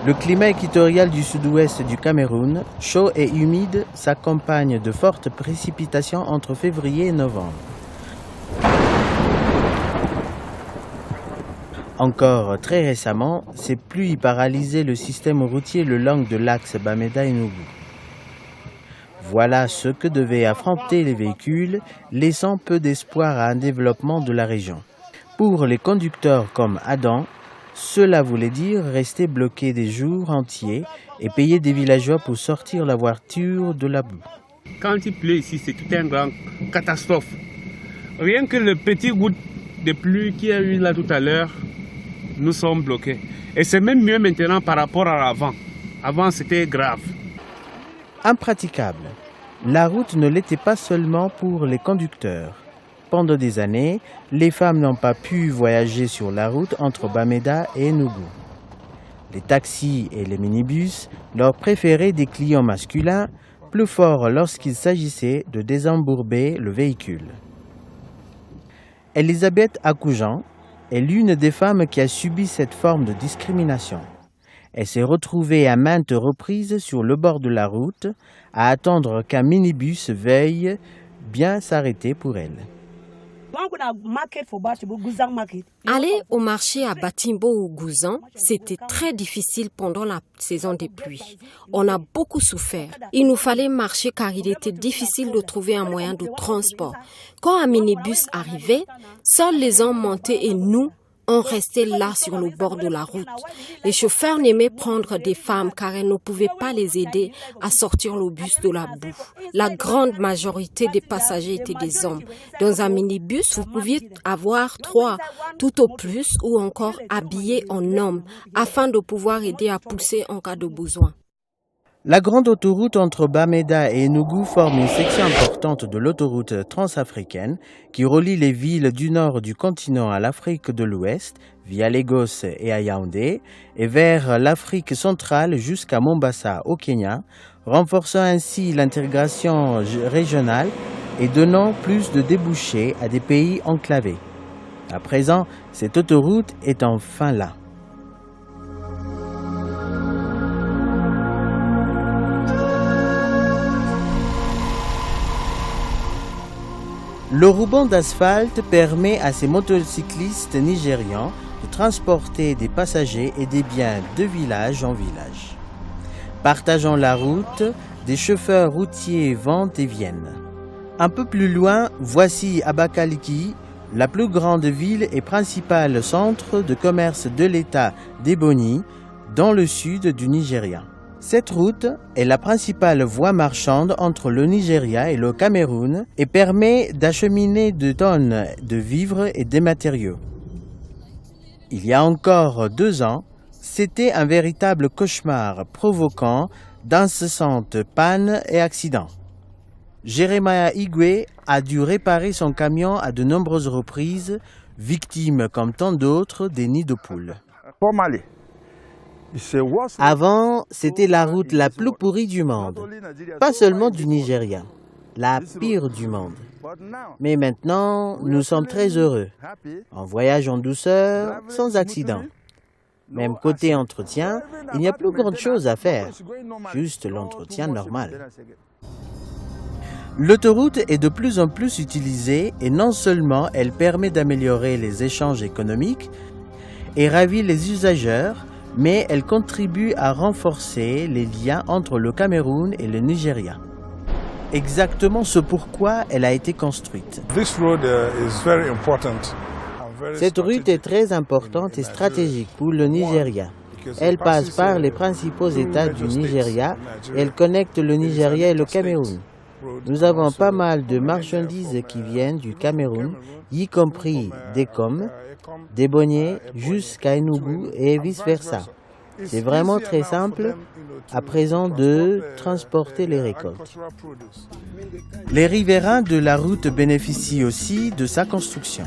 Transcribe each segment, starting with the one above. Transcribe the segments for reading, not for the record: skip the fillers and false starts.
Le climat équatorial du sud-ouest du Cameroun, chaud et humide, s'accompagne de fortes précipitations entre février et novembre. Encore très récemment, ces pluies paralysaient le système routier le long de l'axe Bamenda-Enugu. Voilà ce que devaient affronter les véhicules, laissant peu d'espoir à un développement de la région. Pour les conducteurs comme Adam, cela voulait dire rester bloqué des jours entiers et payer des villageois pour sortir la voiture de la boue. Quand il pleut ici, c'est toute une grande catastrophe. Rien que le petit goutte de pluie qu'il y a eu là tout à l'heure, nous sommes bloqués. Et c'est même mieux maintenant par rapport à avant. Avant, c'était grave. Impraticable. La route ne l'était pas seulement pour les conducteurs. Pendant des années, les femmes n'ont pas pu voyager sur la route entre Bamenda et Enugu. Les taxis et les minibus leur préféraient des clients masculins, plus forts lorsqu'il s'agissait de désembourber le véhicule. Elisabeth Akoujan est l'une des femmes qui a subi cette forme de discrimination. Elle s'est retrouvée à maintes reprises sur le bord de la route à attendre qu'un minibus veuille bien s'arrêter pour elle. Aller au marché à Batimbo ou Gouzan, c'était très difficile pendant la saison des pluies. On a beaucoup souffert. Il nous fallait marcher car il était difficile de trouver un moyen de transport. Quand un minibus arrivait, seuls les hommes montaient et nous, on restait là sur le bord de la route. Les chauffeurs n'aimaient prendre des femmes car elles ne pouvaient pas les aider à sortir le bus de la boue. La grande majorité des passagers étaient des hommes. Dans un minibus, vous pouviez avoir 3, tout au plus, ou encore habillés en hommes, afin de pouvoir aider à pousser en cas de besoin. La grande autoroute entre Bamenda et Enugu forme une section importante de l'autoroute transafricaine qui relie les villes du nord du continent à l'Afrique de l'Ouest, via Lagos et à Yaoundé, et vers l'Afrique centrale jusqu'à Mombasa au Kenya, renforçant ainsi l'intégration régionale et donnant plus de débouchés à des pays enclavés. À présent, cette autoroute est enfin là. Le ruban d'asphalte permet à ces motocyclistes nigérians de transporter des passagers et des biens de village en village. Partageant la route, des chauffeurs routiers vont et viennent. Un peu plus loin, voici Abakaliki, la plus grande ville et principal centre de commerce de l'État d'Ebonyi, dans le sud du Nigeria. Cette route est la principale voie marchande entre le Nigeria et le Cameroun et permet d'acheminer de tonnes de vivres et des matériaux. Il y a encore 2 ans, c'était un véritable cauchemar provoquant d'incessantes pannes et accidents. Jeremiah Igwe a dû réparer son camion à de nombreuses reprises, victime comme tant d'autres des nids de poules. Avant, c'était la route la plus pourrie du monde, pas seulement du Nigeria, la pire du monde. Mais maintenant, nous sommes très heureux. On voyage en douceur, sans accident. Même côté entretien, il n'y a plus grande chose à faire, juste l'entretien normal. L'autoroute est de plus en plus utilisée et non seulement elle permet d'améliorer les échanges économiques et ravit les usagers, mais elle contribue à renforcer les liens entre le Cameroun et le Nigeria. Exactement ce pourquoi elle a été construite. Cette route est très importante et stratégique pour le Nigeria. Elle passe par les principaux États du Nigeria et elle connecte le Nigeria et le Cameroun. Nous avons pas mal de marchandises qui viennent du Cameroun, y compris des coms, des bonnets jusqu'à Enugu et vice-versa. C'est vraiment très simple à présent de transporter les récoltes. Les riverains de la route bénéficient aussi de sa construction.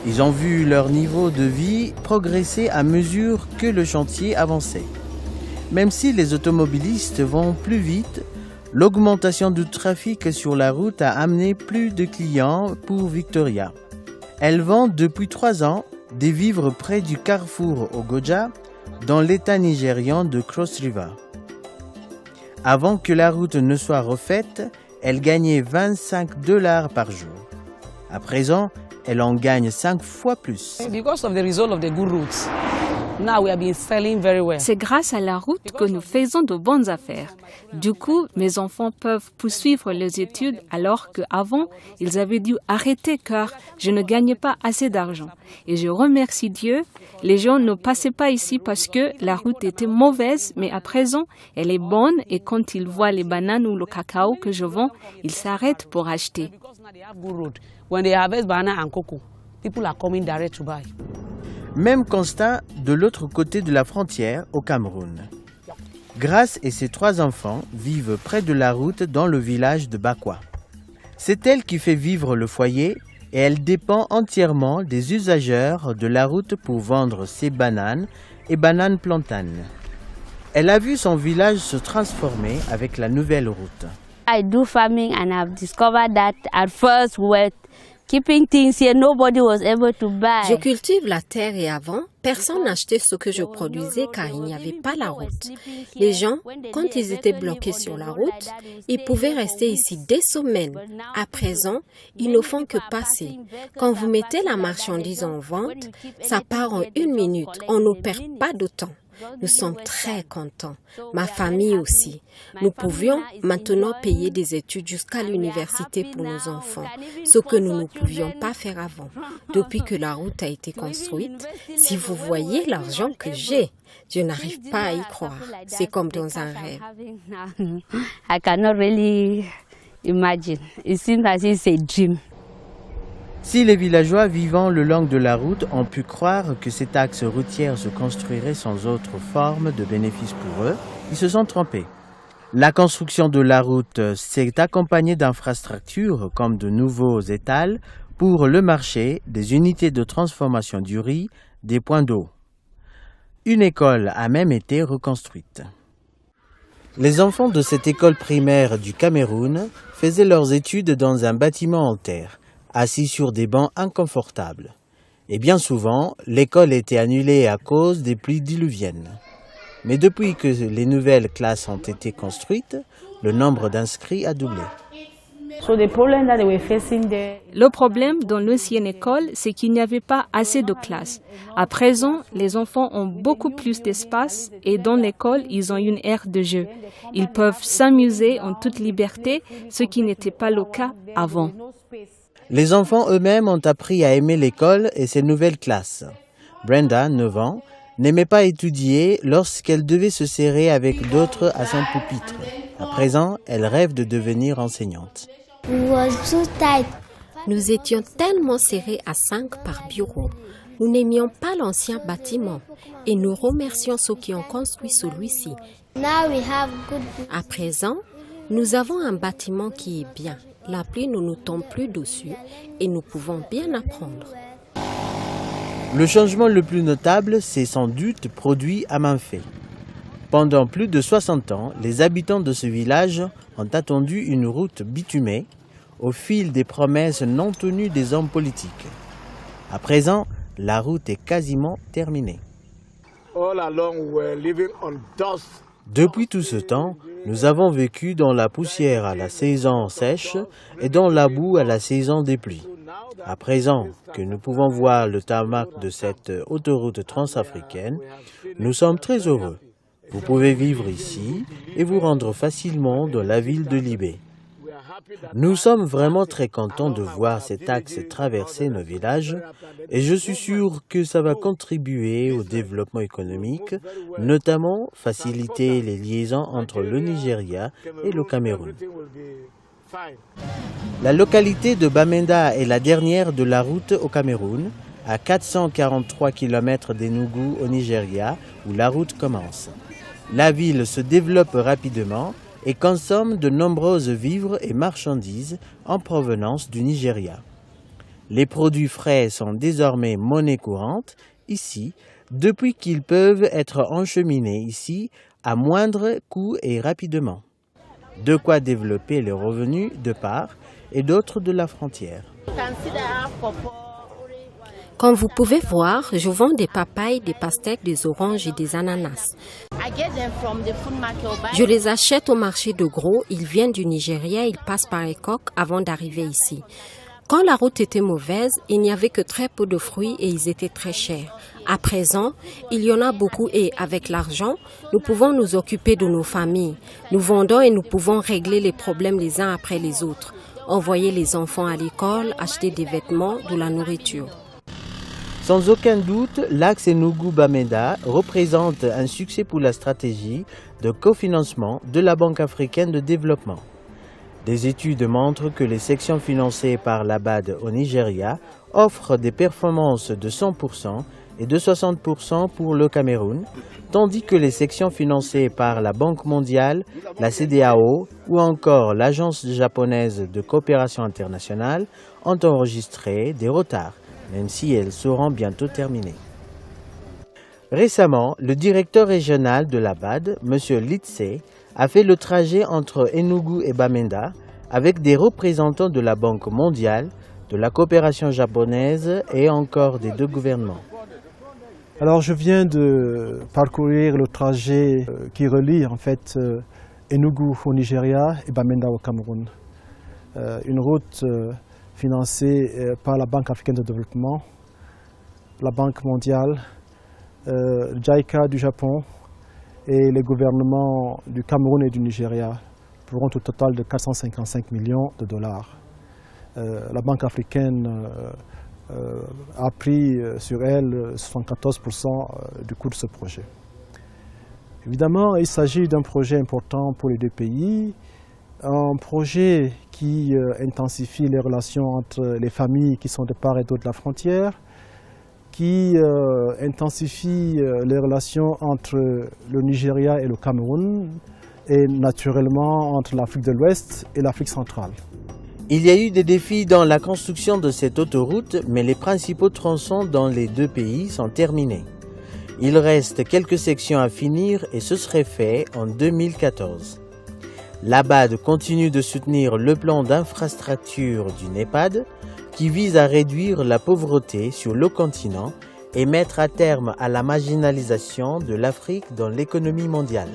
Ils ont vu leur niveau de vie progresser à mesure que le chantier avançait. Même si les automobilistes vont plus vite, l'augmentation du trafic sur la route a amené plus de clients pour Victoria. Elle vend depuis 3 ans des vivres près du carrefour Ogoja, dans l'état nigérian de Cross River. Avant que la route ne soit refaite, elle gagnait $25 par jour. À présent, elle en gagne 5 fois plus. C'est grâce à la route que nous faisons de bonnes affaires. Du coup, mes enfants peuvent poursuivre leurs études alors qu'avant, ils avaient dû arrêter car je ne gagnais pas assez d'argent. Et je remercie Dieu, les gens ne passaient pas ici parce que la route était mauvaise, mais à présent, elle est bonne et quand ils voient les bananes ou le cacao que je vends, ils s'arrêtent pour acheter. Même constat de l'autre côté de la frontière, au Cameroun. Grace et ses 3 enfants vivent près de la route dans le village de Bakwa. C'est elle qui fait vivre le foyer et elle dépend entièrement des usagers de la route pour vendre ses bananes et bananes plantanes. Elle a vu son village se transformer avec la nouvelle route. I do farming and I've discovered that at first we were keeping things here, nobody was able to buy. Je cultive la terre et avant, personne n'achetait ce que je produisais car il n'y avait pas la route. Les gens, quand ils étaient bloqués sur la route, ils pouvaient rester ici des semaines. À présent, ils ne font que passer. Quand vous mettez la marchandise en vente, ça part en 1 minute. On ne perd pas de temps. Nous sommes très contents. Ma famille aussi. Nous pouvions maintenant payer des études jusqu'à l'université pour nos enfants, ce que nous ne pouvions pas faire avant. Depuis que la route a été construite, si vous voyez l'argent que j'ai, je n'arrive pas à y croire. C'est comme dans un rêve. I cannot really imagine. It seems as if it's a dream. Si les villageois vivant le long de la route ont pu croire que cet axe routier se construirait sans autre forme de bénéfice pour eux, ils se sont trompés. La construction de la route s'est accompagnée d'infrastructures comme de nouveaux étals pour le marché, des unités de transformation du riz, des points d'eau. Une école a même été reconstruite. Les enfants de cette école primaire du Cameroun faisaient leurs études dans un bâtiment en terre, assis sur des bancs inconfortables. Et bien souvent, l'école était annulée à cause des pluies diluviennes. Mais depuis que les nouvelles classes ont été construites, le nombre d'inscrits a doublé. Le problème dans l'ancienne école, c'est qu'il n'y avait pas assez de classes. À présent, les enfants ont beaucoup plus d'espace et dans l'école, ils ont une aire de jeu. Ils peuvent s'amuser en toute liberté, ce qui n'était pas le cas avant. Les enfants eux-mêmes ont appris à aimer l'école et ses nouvelles classes. Brenda, 9 ans, n'aimait pas étudier lorsqu'elle devait se serrer avec d'autres à son pupitre. À présent, elle rêve de devenir enseignante. Nous étions tellement serrés à 5 par bureau. Nous n'aimions pas l'ancien bâtiment et nous remercions ceux qui ont construit celui-ci. À présent, nous avons un bâtiment qui est bien. La pluie ne nous tombe plus dessus et nous pouvons bien apprendre. Le changement le plus notable s'est sans doute produit à Manfé. Pendant plus de 60 ans, les habitants de ce village ont attendu une route bitumée au fil des promesses non tenues des hommes politiques. À présent, la route est quasiment terminée. Depuis tout ce temps, nous avons vécu dans la poussière à la saison sèche et dans la boue à la saison des pluies. À présent que nous pouvons voir le tarmac de cette autoroute transafricaine, nous sommes très heureux. Vous pouvez vivre ici et vous rendre facilement dans la ville de Libé. Nous sommes vraiment très contents de voir cet axe traverser nos villages et je suis sûr que ça va contribuer au développement économique, notamment faciliter les liaisons entre le Nigeria et le Cameroun. La localité de Bamenda est la dernière de la route au Cameroun, à 443 km d'Enugu au Nigeria, où la route commence. La ville se développe rapidement et consomme de nombreuses vivres et marchandises en provenance du Nigeria. Les produits frais sont désormais monnaie courante ici, depuis qu'ils peuvent être encheminés ici à moindre coût et rapidement. De quoi développer les revenus de part et d'autre de la frontière. Comme vous pouvez voir, je vends des papayes, des pastèques, des oranges et des ananas. Je les achète au marché de gros, ils viennent du Nigeria, ils passent par les coques avant d'arriver ici. Quand la route était mauvaise, il n'y avait que très peu de fruits et ils étaient très chers. À présent, il y en a beaucoup et avec l'argent, nous pouvons nous occuper de nos familles. Nous vendons et nous pouvons régler les problèmes les uns après les autres. Envoyer les enfants à l'école, acheter des vêtements, de la nourriture. Sans aucun doute, l'axe Enugu-Bamenda représente un succès pour la stratégie de cofinancement de la Banque africaine de développement. Des études montrent que les sections financées par la BAD au Nigeria offrent des performances de 100% et de 60% pour le Cameroun, tandis que les sections financées par la Banque mondiale, la CEDEAO ou encore l'Agence japonaise de coopération internationale ont enregistré des retards, même si elles seront bientôt terminées. Récemment, le directeur régional de la BAD, M. Litse, a fait le trajet entre Enugu et Bamenda avec des représentants de la Banque mondiale, de la coopération japonaise et encore des deux gouvernements. Alors je viens de parcourir le trajet qui relie en fait Enugu au Nigeria et Bamenda au Cameroun. Une route financée par la Banque africaine de développement, la Banque mondiale, JICA du Japon et les gouvernements du Cameroun et du Nigeria pour un total de 455 millions de dollars. La Banque africaine a pris sur elle 74% du coût de ce projet. Évidemment, il s'agit d'un projet important pour les deux pays, un projet qui intensifie les relations entre les familles qui sont de part et d'autre de la frontière, qui intensifie les relations entre le Nigeria et le Cameroun et naturellement entre l'Afrique de l'Ouest et l'Afrique centrale. Il y a eu des défis dans la construction de cette autoroute, mais les principaux tronçons dans les deux pays sont terminés. Il reste quelques sections à finir et ce serait fait en 2014. La BAD continue de soutenir le plan d'infrastructure du NEPAD qui vise à réduire la pauvreté sur le continent et mettre à terme à la marginalisation de l'Afrique dans l'économie mondiale.